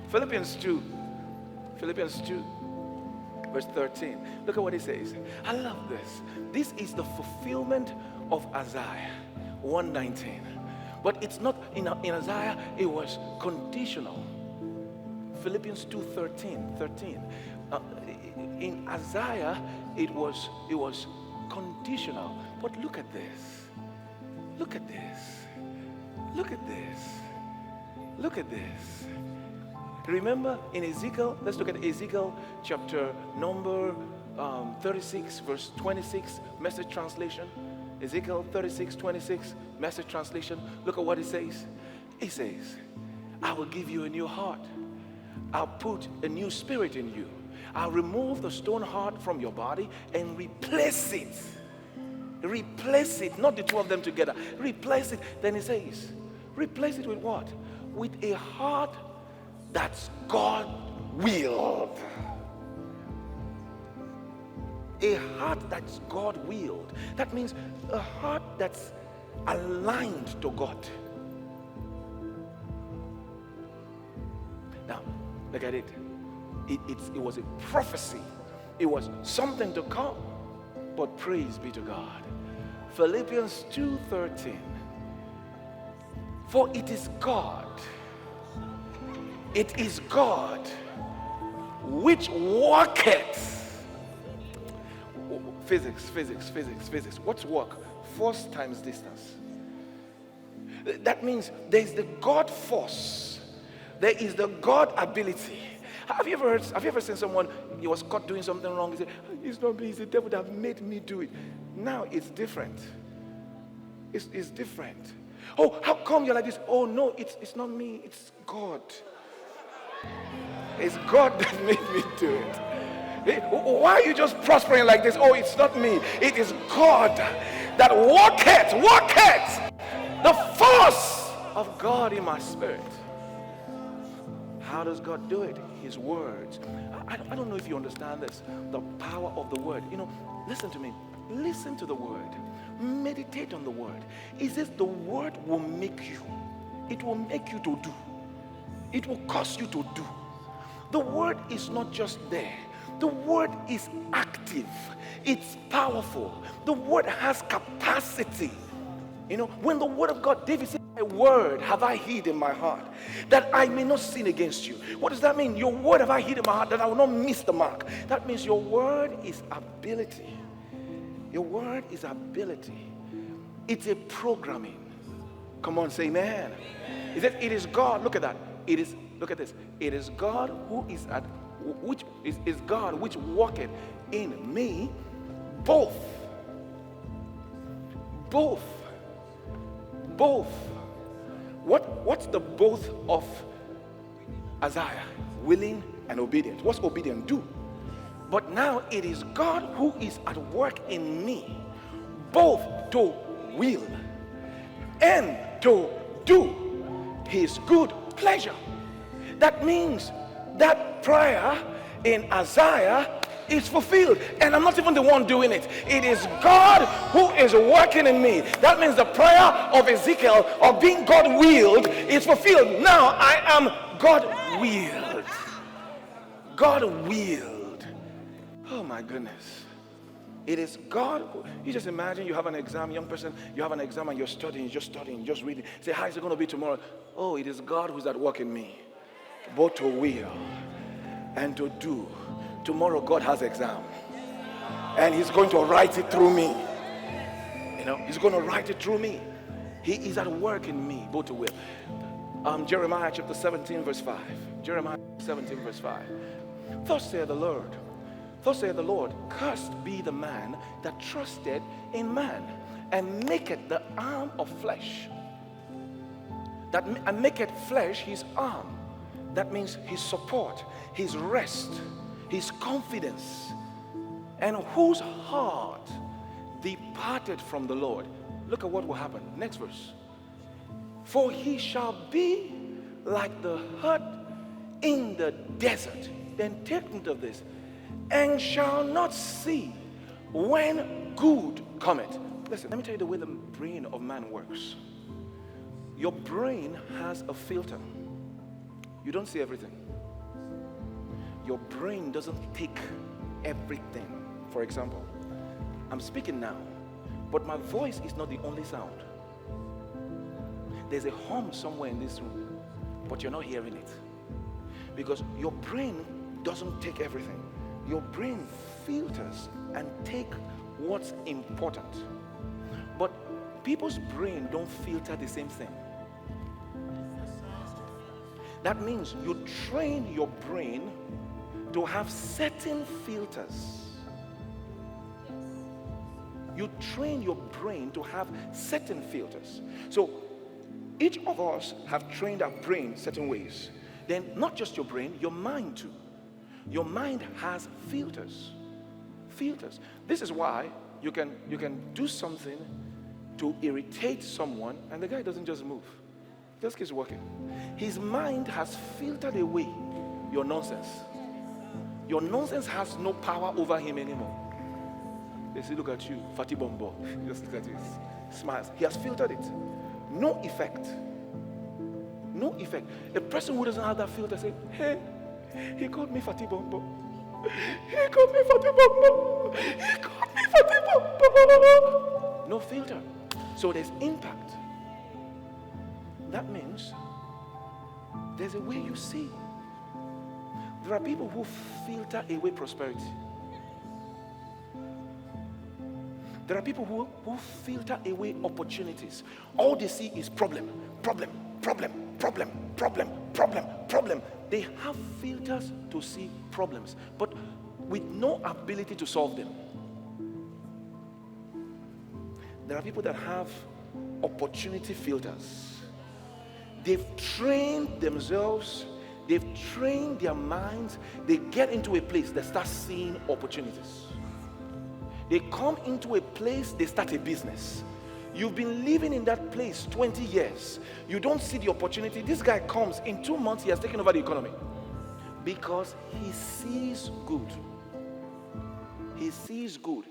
Philippians 2. Philippians 2, verse 13. Look at what he says. I love this. This is the fulfillment of Isaiah 119. But it's not in Isaiah, it was conditional. Philippians 2, 13. In Isaiah, it was conditional. But look at this. Look at this. Look at this. Look at this. Remember in Ezekiel, let's look at Ezekiel chapter number 36, verse 26, Message translation. Ezekiel 36, 26, Message translation. Look at what it says. It says, I will give you a new heart. I'll put a new spirit in you. I'll remove the stone heart from your body and replace it. Replace it, not the two of them together. Replace it. Then it says, replace it with what? With a heart that's God-willed. A heart that's God-willed. That means a heart that's aligned to God. Now, look at it. It was a prophecy. It was something to come. But praise be to God. Philippians 2:13. For it is God. It is God which worketh. Physics. What's work? Force times distance. That means there is the God force. There is the God ability. Have you ever seen someone, he was caught doing something wrong? He said, it's not me, it's the devil that have made me do it. Now it's different. It's different. Oh, how come you're like this? Oh no, it's not me, it's God. It's God that made me do it. Why are you just prospering like this? Oh, it's not me. It is God that worketh the force of God in my spirit. How does God do it? His words. I don't know if you understand this. The power of the word. Listen to me. Listen to the word. Meditate on the word. It says the word will make you. It will make you to do. It will cause you to do. The word is not just there. The word is active. It's powerful. The word has capacity. When the word of God, David said, my word have I hid in my heart, that I may not sin against you. What does that mean? Your word have I hid in my heart, that I will not miss the mark. That means your word is ability. Your word is ability. It's a programming. Come on, say amen. He said, it is God. Look at that. Look at this. It is God which worketh in me both. What's the both of Isaiah? Willing and obedient. What's obedient do? But now it is God who is at work in me, both to will and to do his good pleasure. That means that prayer in Isaiah is fulfilled, and I'm not even the one doing it. It is God who is working in me. That means the prayer of Ezekiel of being God-willed is fulfilled. Now I am God-willed. God-willed. Oh my goodness. It is God. You just imagine you have an exam, young person, you have an exam and you're studying, just reading. Say, how is it going to be tomorrow? Oh, it is God who's at work in me, both to will and to do. Tomorrow God has exam, and he's going to write it through me. He's going to write it through me. He is at work in me, both to will. Jeremiah chapter 17 verse 5. Jeremiah 17 verse 5. Thus saith the Lord, cursed be the man that trusted in man, and maketh the arm of flesh. And maketh flesh his arm. That means his support, his rest, his confidence, and whose heart departed from the Lord. Look at what will happen. Next verse. For he shall be like the hut in the desert. Then take note of this. And shall not see when good cometh. Listen, let me tell you the way the brain of man works. Your brain has a filter. You don't see everything. your brain doesn't take everything. For example, I'm speaking now, but my voice is not the only sound. There's a hum somewhere in this room, but you're not hearing it. Because your brain doesn't take everything. Your brain filters and take what's important. But people's brain don't filter the same thing. That means you train your brain to have certain filters. You train your brain to have certain filters. So each of us have trained our brain certain ways. Then not just your brain, your mind too. Your mind has filters. Filters. This is why you can do something to irritate someone and the guy doesn't just move. He just keeps working. His mind has filtered away your nonsense. Your nonsense has no power over him anymore. They say, look at you, Fatty Bombo. Just look at you. Smiles. He has filtered it. No effect. No effect. A person who doesn't have that filter say, hey, he called me Fatty Bombo. He called me Fatty Bombo. He called me Fatty Bombo. No filter. So there's impact. That means there's a way you see. There are people who filter away prosperity. There are people who filter away opportunities. All they see is problem, problem, problem, problem, problem, problem, problem. They have filters to see problems, but with no ability to solve them. There are people that have opportunity filters. They've trained themselves, they've trained their minds, they get into a place that starts seeing opportunities. They come into a place, they start a business. You've been living in that place 20 years. You don't see the opportunity. This guy comes, in 2 months he has taken over the economy. Because he sees good. He sees good.